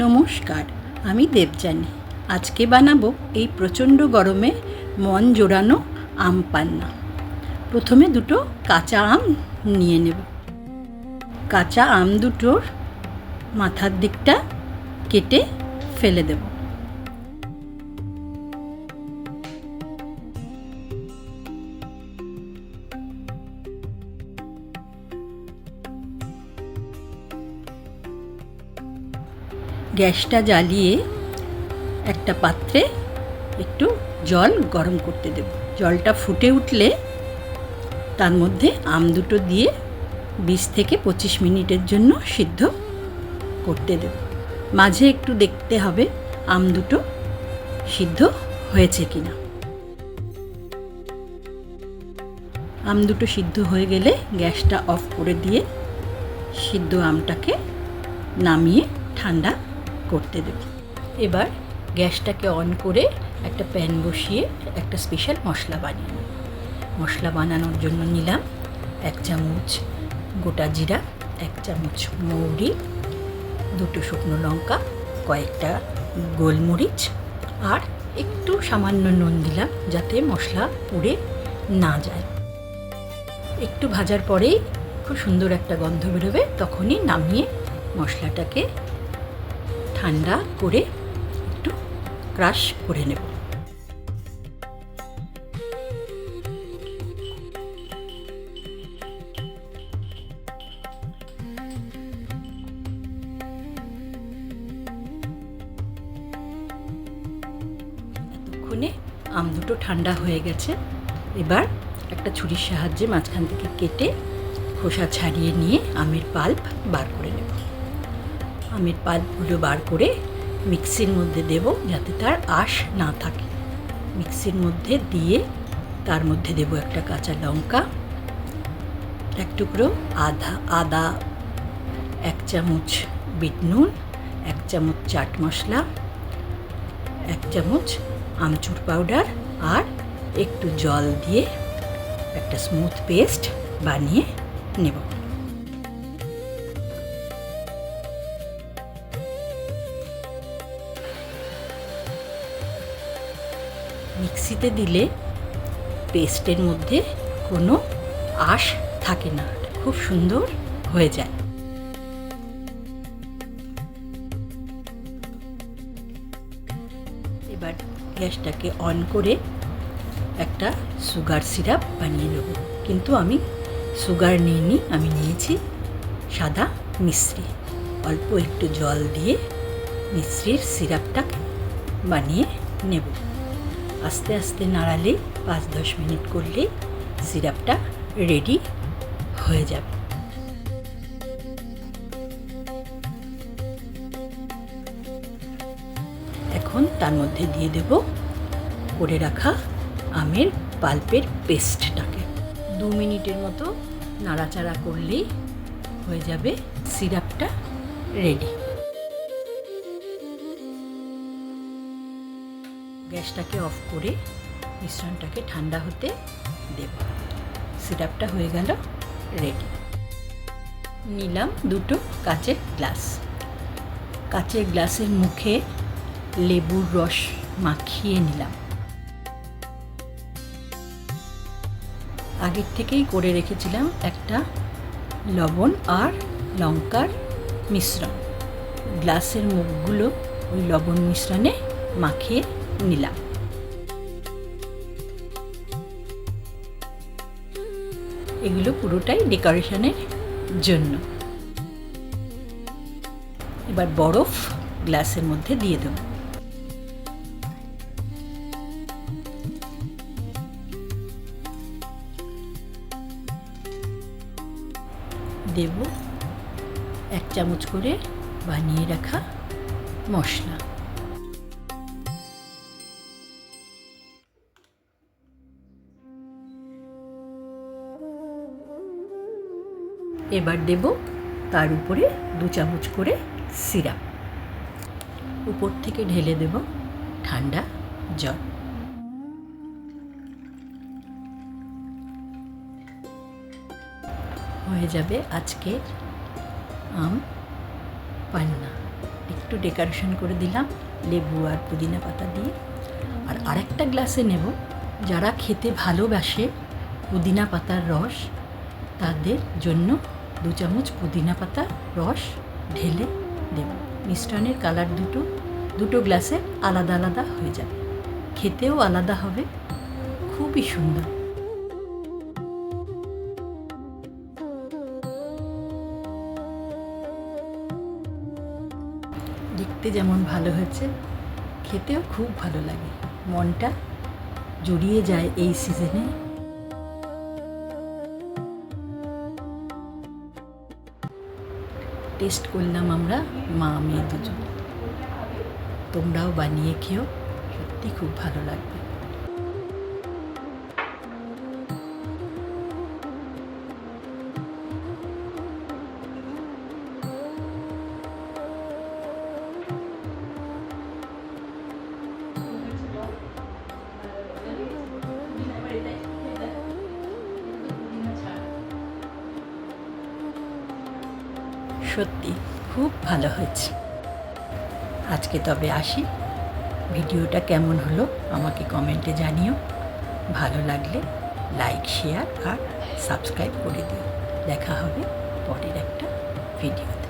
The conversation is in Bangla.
নমস্কার, আমি দেবযানী। আজকে বানাবো এই প্রচণ্ড গরমে মন জোড়ানো আম পান্না। প্রথমে দুটো কাঁচা আম নিয়ে নেব। কাঁচা আম দুটোর মাথার দিকটা কেটে ফেলে দেব। গ্যাসটা জ্বালিয়ে একটা পাত্রে একটু জল গরম করতে দেব। জলটা ফুটে উঠলে তার মধ্যে আম দুটো দিয়ে 20 থেকে 25 মিনিটের জন্য সিদ্ধ করতে দেব। মাঝে একটু দেখতে হবে আম দুটো সিদ্ধ হয়েছে কিনা। আম দুটো সিদ্ধ হয়ে গেলে গ্যাসটা অফ করে দিয়ে সিদ্ধ আমটাকে নামিয়ে ঠান্ডা করতে দেব। এবার গ্যাসটাকে অন করে একটা প্যান বসিয়ে একটা স্পেশাল মশলা বানিয়ে নেব। মশলা বানানোর জন্য নিলাম 1 চামচ গোটা জিরা, 1 চামচ মৌরি, 2টো শুকনো লঙ্কা, কয়েকটা গোলমরিচ আর একটু সামান্য নুন দিলাম যাতে মশলা পুড়ে না যায়। একটু ভাজার পরেই খুব সুন্দর একটা গন্ধ বেরোবে, তখনই নামিয়ে মশলাটাকে ঠান্ডা করে একটু ক্রাশ করে নেব। এতক্ষণে আম দুটো ঠান্ডা হয়ে গেছে। এবার একটা ছুরির সাহায্যে মাঝখান থেকে কেটে খোসা ছাড়িয়ে নিয়ে আমের পাল্প বার করে নেব। আমের পাল্পগুলো বার করে মিক্সির মধ্যে দেব যাতে তার আঁশ না থাকে। মিক্সির মধ্যে দিয়ে তার মধ্যে দেব একটা কাঁচা লঙ্কা, এক টুকরো আদা, 1 চামচ বিট নুন, 1 চামচ চাট মশলা, 1 চামচ আমচুর পাউডার আর একটু জল দিয়ে একটা স্মুথ পেস্ট বানিয়ে নেব। মিক্সিতে দিলে পেস্টের মধ্যে কোনো আঁশ থাকে না, খুব সুন্দর হয়ে যায়। এবার গ্যাসটাকে অন করে একটা সুগার সিরাপ বানিয়ে নেব। কিন্তু আমি সুগার নিইনি, আমি নিয়েছি সাদা মিশ্রি। অল্প একটু জল দিয়ে মিশ্রির সিরাপটাকে বানিয়ে নেব। আস্তে আস্তে নাড়ালেই 5-10 মিনিট করলেই সিরাপটা রেডি হয়ে যাবে। এখন তার মধ্যে দিয়ে দেব করে রাখা আমের পাল্পের পেস্টটাকে। 2 মিনিটের মতো নাড়াচাড়া করলেই হয়ে যাবে সিরাপটা রেডি। গ্যাসটাকে অফ করে মিশ্রণটাকে ঠান্ডা হতে দেব। সিরাপটা হয়ে গেল রেডি। নিলাম 2টো কাচের গ্লাস। কাচের গ্লাসের মুখে লেবুর রস মাখিয়ে নিলাম। আগের থেকেই করে রেখেছিলাম একটা লবণ আর লঙ্কার মিশ্রণ। গ্লাসের মুখগুলো ওই লবণ মিশ্রণে মাখিয়ে নিলাম। এগুলো পুরোটাই ডেকোরেশনের জন্য। এবার বরফ গ্লাসের মধ্যে দিয়ে দেব। দেব 1 চামচ করে বানিয়ে রাখা মশলা। এবার দেব তার উপরে 2 চামচ করে সিরাপ। উপর থেকে ঢেলে দেব ঠান্ডা জল। হয়ে যাবে আজকের আম পান্না। একটু ডেকোরেশন করে দিলাম লেবু আর পুদিনা পাতা দিয়ে। আর আরেকটা গ্লাসে নেব, যারা খেতে ভালোবাসে পুদিনা পাতার রস, তাদের জন্য 2 চামচ পুদিনা পাতার রস ঢেলে দেব। মিষ্টান্নের কালার দুটো গ্লাসে আলাদা আলাদা হয়ে যাবে, খেতেও আলাদা হবে, খুবই সুন্দর। দেখতে যেমন ভালো হয়েছে, খেতেও খুব ভালো লাগে, মনটা জড়িয়ে যায় এই সিজনে। টেস্ট করলাম আমরা মা মেয়ে দুজন। তোমরাও বানিয়ে খেও, সত্যি খুব ভালো লাগবে। সত্যি খুব ভালো হয়েছে। আজকে তবে আসি, ভিডিওটা কেমন হলো আমাকে কমেন্টে জানিও। ভালো লাগলে লাইক, শেয়ার আর সাবস্ক্রাইব করে দিও। দেখা হবে পরের একটা ভিডিওতে।